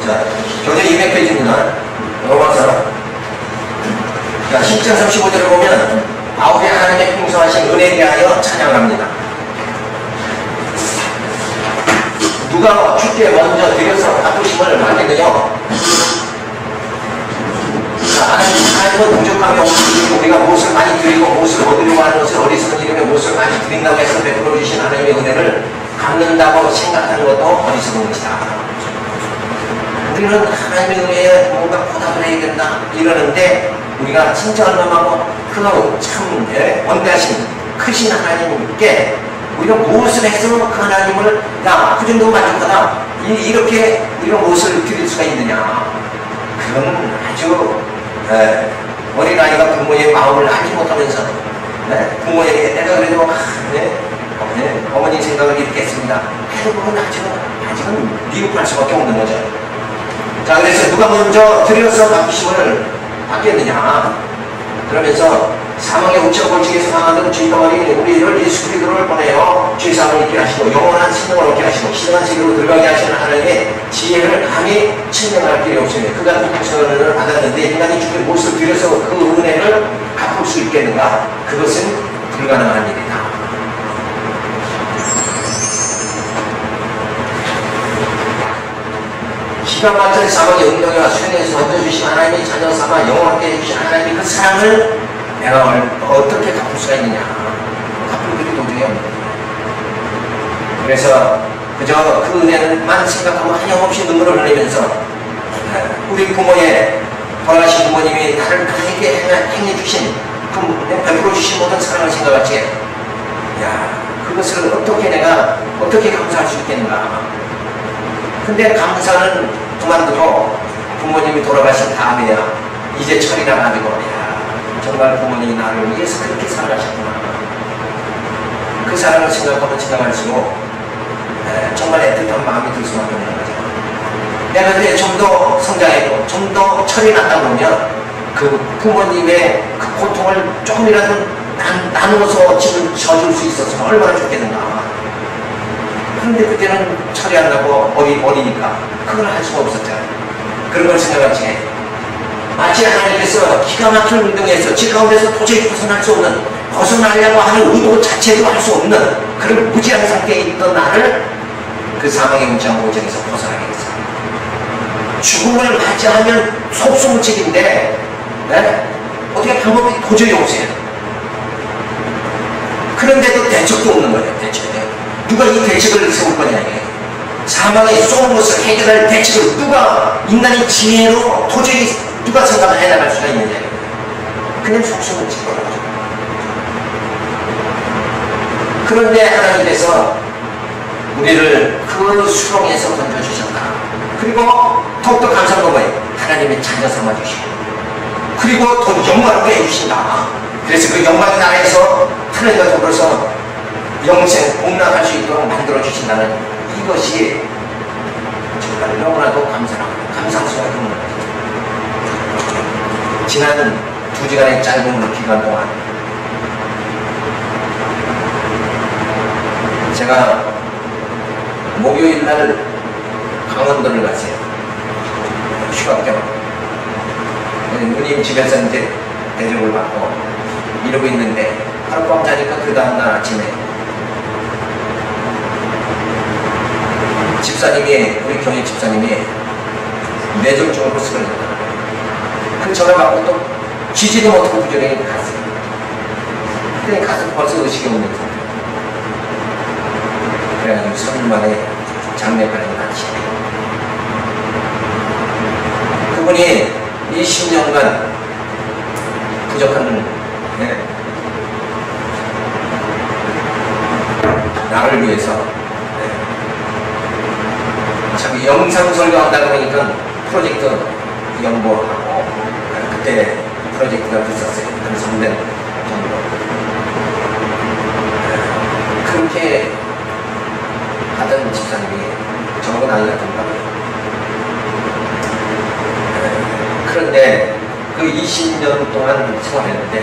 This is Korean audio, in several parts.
자, 교재 200페이지입니다. 넘어가서. 자, 10장 35절을 보면, 아홉의 하나님의 풍성하신 은혜에 대하여 찬양합니다. 누가 주께 먼저 드려서 갚으심을 받겠느냐? 하나님은 부족함이 없으시고 우리가 무엇을 많이 드리고 무엇을 얻으려고 하는 것을 어리석은 이름에 무엇을 많이 드린다고 해서 베풀어 주신 하나님의 은혜를 갚는다고 생각하는 것도 어리석은 것이다. 우리는 하나님의 은혜에 뭔가 보답을 해야 된다 이러는데 우리가 진짜 얼마만고 그 참 원대하신 크신 하나님께 우리가 무엇을 해서 그 하나님을 야, 그 정도 만족하다 이렇게 우리가 무엇을 드릴 수가 있느냐. 그건 아주 어린아이가 부모의 마음을 알지 못하면서 부모에게 내가 그래도 어머니 생각을 이렇게 했습니다. 해도 그건 아직은 미흡할 수밖에 없는 거죠. 자, 그래서 누가 먼저 드려서 갚으심을 받겠느냐. 그러면서 사망의 우체국 골치에서 강하던 주인공이 우리를 예수 그리스도를 보내어 죄사함을 잊게 하시고 영원한 생명을 얻게 하시고 신령한 세계로 들어가게 하시는 하나님의 지혜를 감히 측량할 길이 없습니다. 그 같은 풍성을 받았는데 인간이 주께 무엇을 드려서 그 은혜를 갚을 수 있겠는가? 그것은 불가능한 일이다. 기가 막힌 사망의 운동이와 수행에서 던져주신 하나님의 자녀 삼아 영원하게 해주신 하나님의 그 사랑을 내가 어떻게 갚을 수가 있느냐. 갚을 길이 도저히 없는 거예요. 그래서 그저 그 은혜만 생각하면 한염없이 눈물을 흘리면서 우리 부모의 돌아가신 부모님이 나를 그에게 행해주신 베풀어 주신 모든 사랑을 생각하지. 야, 그것을 어떻게 감사할 수 있겠는가. 근데 감사는 그만두고 부모님이 돌아가신 다음에야 이제 철이라 가지고 야, 정말 부모님이 나를 위해서 그렇게 사랑하셨구나. 그 사랑을 생각할수록 정말 애틋한 마음이 들 수밖에 없는 거죠. 내가 근데 좀 더 성장했고 좀 더 철이 났다 보면 그 부모님의 그 고통을 조금이라도 나누어서 지금 져줄 수 있었으면 얼마나 좋겠는가. 그런데 그때는 철이 안 나고 어리니까 그걸 할 수가 없었잖아요. 그런 걸 생각하지. 마치 하나님께서 기가 막힌 운동에서 지 가운데서 도저히 벗어나려고 하는 의도 자체도 할 수 없는 그런 무지한 상태에 있던 나를 그 사망의 문장 오정에서 벗어나게 했어요. 죽음을 맞이하면 속수무책인데 어떻게 방법이 도저히 없어요. 그런데도 대책도 없는 거예요. 누가 이 대책을 세울 거냐. 사망의 쏘는 것을 해결할 대책을 누가 인간의 지혜로 도저히 누가 생각을 해나갈 수가 있느냐. 그냥 속수무책으로 하죠. 그런데 하나님께서 우리를 그 수렁에서 던져주셨다. 그리고 더욱더 감사한 건 뭐예요? 하나님의 자녀 삼아주시고 그리고 더 영광을 해주신다. 그래서 그 영광의 나라에서 하나님과 더불어서 영생, 공락할 수 있도록 만들어주신다는 이것이 정말 너무나도 감사할 수가 없는 거죠. 지난 2주간의 짧은 기간 동안 제가 목요일 날 강원도를 갔어요. 휴가 겸. 누님 집에서 이제 대접을 받고 이러고 있는데 하룻밤 자니까 그 다음날 아침에 집사님이, 우리 교회 집사님이 뇌졸중으로 쓰러졌다. 그 전화 받고 또 쥐지도 못하고 부정행이 갔어요. 그때 가서 벌써 의식이 없는 상태. 그래가지고 3일 만에 장례까지 같이. 그분이 20년간 부족한 나를 위해서 자기 영상 설교한다고 하니까 프로젝트 연구하고 그때 프로젝트가 비쌌어요. 한 3년 정도. 그렇게 하던 집사님이 저하고 나이가 동갑이에요. 그런데 그 20년 동안 생활했는데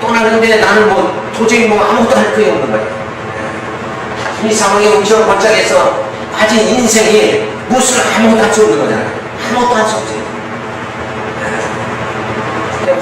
떠나는데 나는 도저히 아무것도 할 거이 없는 거예요. 이 상황에 우체국 골짜기에서 빠진 인생이 무엇을 아무것도 할 수 없는 거잖아요. 아무것도 할 수 없어요.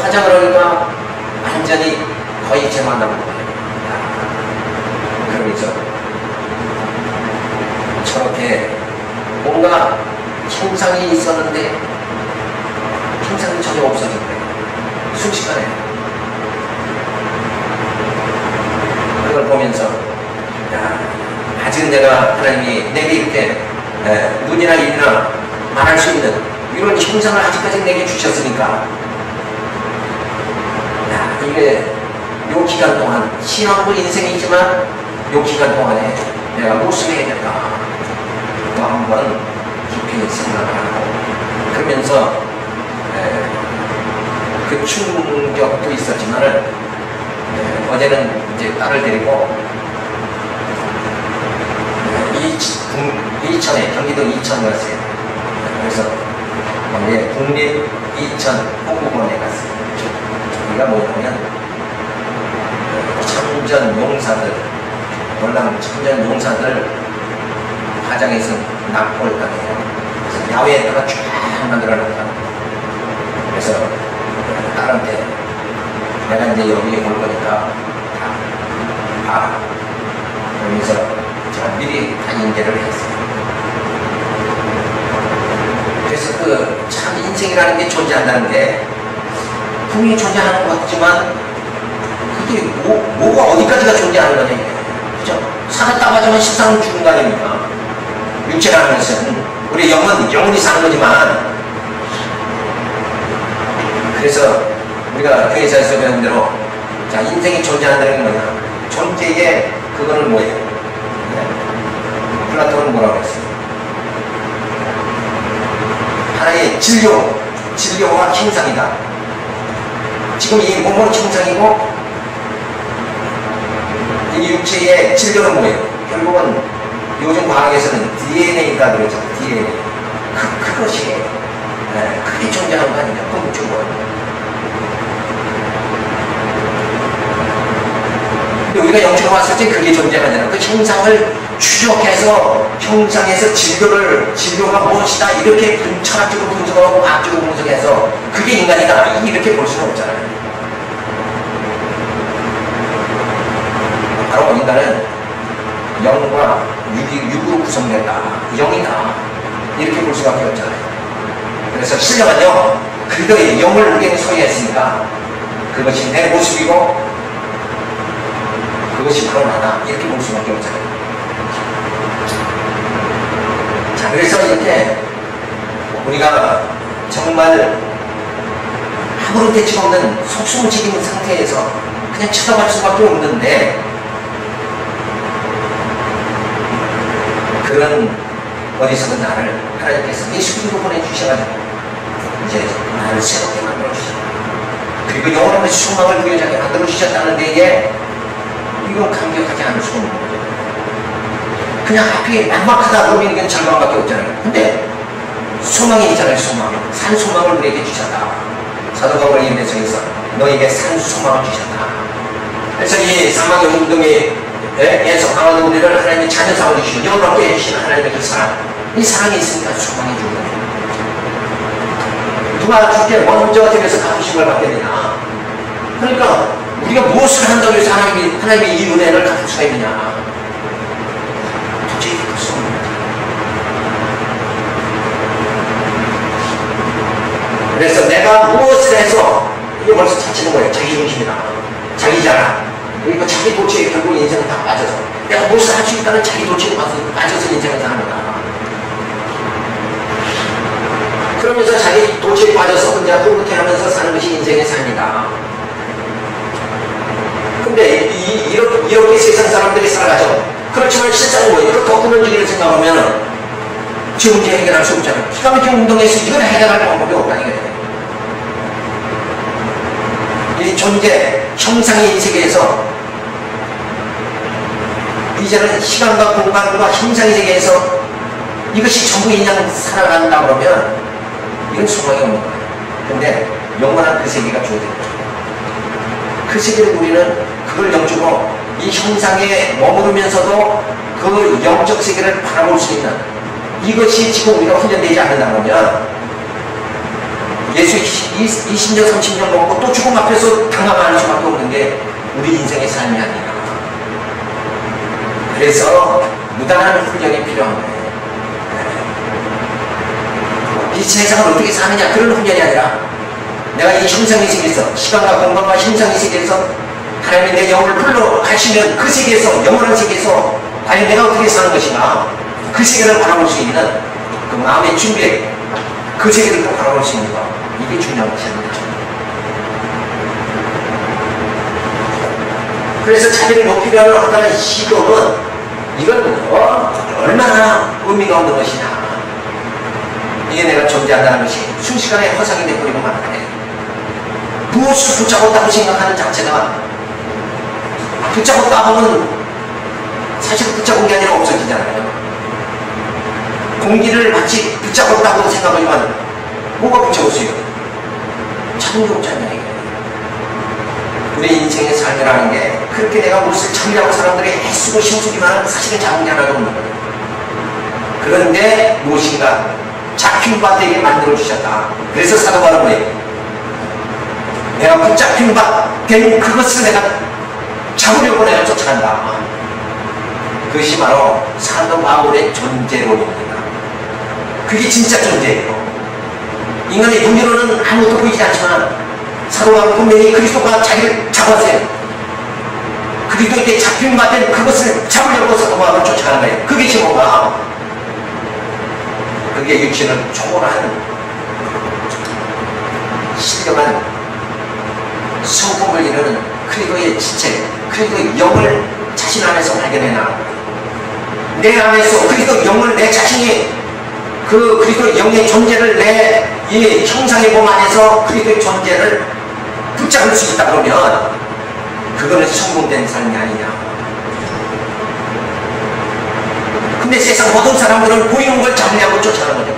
화장을 하니까 완전히 거의 제 만나는 거예요. 그러면서 저렇게 뭔가 형상이 있었는데 형상이 전혀 없어졌대요. 순식간에. 그걸 보면서 야, 아직은 내가 하나님이 내게 이렇게 눈이나 입이나 말할 수 있는 이런 형상을 아직까지 내게 주셨으니까 야, 이게 요 기간 동안 신앙도 인생이지만 요 기간 동안에 내가 무엇을 해야겠다 또 한번 깊이 생각을 하고 그러면서 그 충격도 있었지만은 어제는 이제 딸을 데리고 이천에 경기도 이천 갔어요. 그래서 거기에 국립 이천 홍보원에 갔어요. 저기가 뭐냐면 참전 용사들 월남 참전 용사들 화장해서 납포를 당해요. 그래서 야외에다가 쫙 만들어놨다. 그래서 딸한테 내가 이제 여기에 올 거니까 다 그러면서 제가 미리 다 인계를 했어요. 그래서 그 참 인생이라는 게 존재한다는 게 분명히 존재하는 것 같지만 그게 뭐가 어디까지가 존재하는 거냐 이게. 그죠? 살았다가지만 식상은 죽은 거 아닙니까? 육체라는 것은 우리 영혼이 사는 거지만 그래서 우리가 교회에서 배운 대로 자 인생이 존재한다는 게 뭐냐 존재의 그거는 뭐예요? 플라톤은 뭐라고 했어요? 하나의 진료와 형상이다. 지금 이 몸은 형상이고 이 육체의 진료는 뭐예요? 결국은 요즘 과학에서는 DNA가 그러죠. DNA. 그것이 그게 존재하는 거 아니냐? 궁극적으로. 근데 우리가 영적으로 왔을 때 그게 존재하잖아요. 그 형상을 추적해서 형상에서 진료가 무엇이다 이렇게 철학적으로 분석하고 과학적으로 분석해서 그게 인간이다 이렇게 볼 수는 없잖아요. 바로 인간은 영과 육으로 구성된다. 영이다. 이렇게 볼 수밖에 없잖아요. 그래서 신령한요 그들의 영을 우리에게 소유했으니까 그것이 내 모습이고 그것이 바로 나다. 이렇게 볼 수밖에 없잖아요. 자, 그래서 이렇게 우리가 정말 아무런 대책 없는 속수무책인 상태에서 그냥 쳐다볼 수밖에 없는데 그런 어디서든 나를 하나님께서 예수 그리스도 보내주셔가지고 이제 나를 새롭게 만들어주셨다. 그리고 영원한 소망을 부여하게 만들어주셨다는 데에 이건 감격하지 않을 수가 없는 거죠. 그냥 앞이 막막하다 그러면 이건 절망밖에 없잖아요. 근데 소망이 있잖아요. 소망. 산 소망을 우리에게 주셨다. 사도 바울의 임대서에서 너에게 산 소망을 주셨다. 그래서 이 사막의 운동에서 강한 우리를 하나님의 자녀상을 주시고 영원하게 해주시는 하나님의 그 사랑. 이 사랑이 있으니까 소망이 주는 거예요. 누가 주께 먼저 집에서 갚으신 걸 받게 되냐. 그러니까 우리가 무엇을 한다고 해서 하나님의 이 은혜를 갚을 수가 있느냐. 도저히 갚을 수 없는 거죠. 그래서 내가 무엇을 해서 이게 벌써 찾히는 거예요. 자기 중심이다. 자기 자랑. 그러니까 자기 도취에 결국 인생은 다 빠져서 내가 무엇을 할 수 있다는 자기 도취에 빠져서 인생을 사는 거다. 그러면서 자기 도취에 빠져서 혼자 흐뭇해하면서 사는 것이 인생의 삶이다. 근데 이렇게 세상 사람들이 살아가죠. 그렇지만 실상은 뭐예요? 이거 더 근원적인 생각하면 지금 문제 해결할 수 없잖아요. 기가 막힌 운동에서 이걸 해결할 방법이 없다는 거예요. 이 존재, 형상의 이 세계에서 이제는 시간과 공간과 형상의 세계에서 이것이 전부 인양 살아간다 그러면 이건 소망이 없는 거예요. 근데 영원한 그 세계가 주어진 거예요. 그 세계를 우리는 그걸 영적으로 이 형상에 머무르면서도 그 영적 세계를 바라볼 수 있는 이것이 지금 우리가 훈련되지 않는다면 예수 20년 30년 먹고 또 죽음 앞에서 당황할 수밖에 없는 게 우리 인생의 삶이 아니라. 그래서 무단한 훈련이 필요한 거예요. 이 세상을 어떻게 사느냐 그런 훈련이 아니라 내가 이 형상의 세계에서 시간과 공간과 형상의 세계에서 하나님이 내 영혼을 불러 가시면 그 세계에서 영원한 세계에서 과연 내가 어떻게 사는 것인가 그 세계를 바라볼 수 있는 그 마음의 준비 그 세계를 또 바라볼 수 있는 것 이게 중요한 것입니다. 그래서 자기를 높이려는 어떤 시도는 이건 얼마나 의미가 없는 것이냐 이게 내가 존재한다는 것이 순식간에 허상이 되어버리고 말하네. 무엇을 붙잡았다고 생각하는 자체가 붙잡았다 하면 사실 붙잡은 게 아니라 없어지잖아요. 공기를 마치 붙잡았다고 생각하지만 뭐가 붙잡았어요? 잡은 게 없잖아요. 우리 인생의 삶이라는 게 그렇게 내가 무엇을 찾으려고 사람들이 애쓰고 힘쓰기만 하면 사실은 잡은 게 하나도 없는 거예요. 그런데 무엇인가 잡힌 바 되게 만들어주셨다. 그래서 사도 바울은 뭐예요? 내가 붙잡힌 바 된 그것을 내가 잡으려고 내가 쫓아간다. 그것이 바로 사도 바울의 존재론입니다. 그게 진짜 존재예요. 인간의 눈으로는 아무것도 보이지 않지만 사도 바울은 분명히 그리스도가 자기를 잡았어요. 그리스도에게 잡힌 바 된 그것을 잡으려고 사도 바울을 쫓아가는 거예요. 그게 뭐가? 그게 육신을 초월한 신령한 성품을 이루는 그리스도의 지체, 그리스도의 영을 자신 안에서 발견해나 내 안에서 그리스도 영을 내 자신이 그 그리스도의 영의 존재를 내 이 형상의 몸 안에서 그리스도의 존재를 붙잡을 수 있다 그러면 그거는 성공된 삶이 아니냐. 근데 세상 모든 사람들은 보이는 걸 잡으려고 쫓아가는 거죠.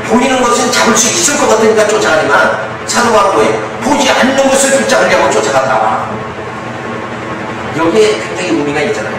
보이는 것은 잡을 수 있을 것 같으니까 쫓아가지만 사도 바울은 뭐예요? 보지 않는 것을 붙잡으려고 쫓아간다. 여기에 굉장히 의미가 있잖아요.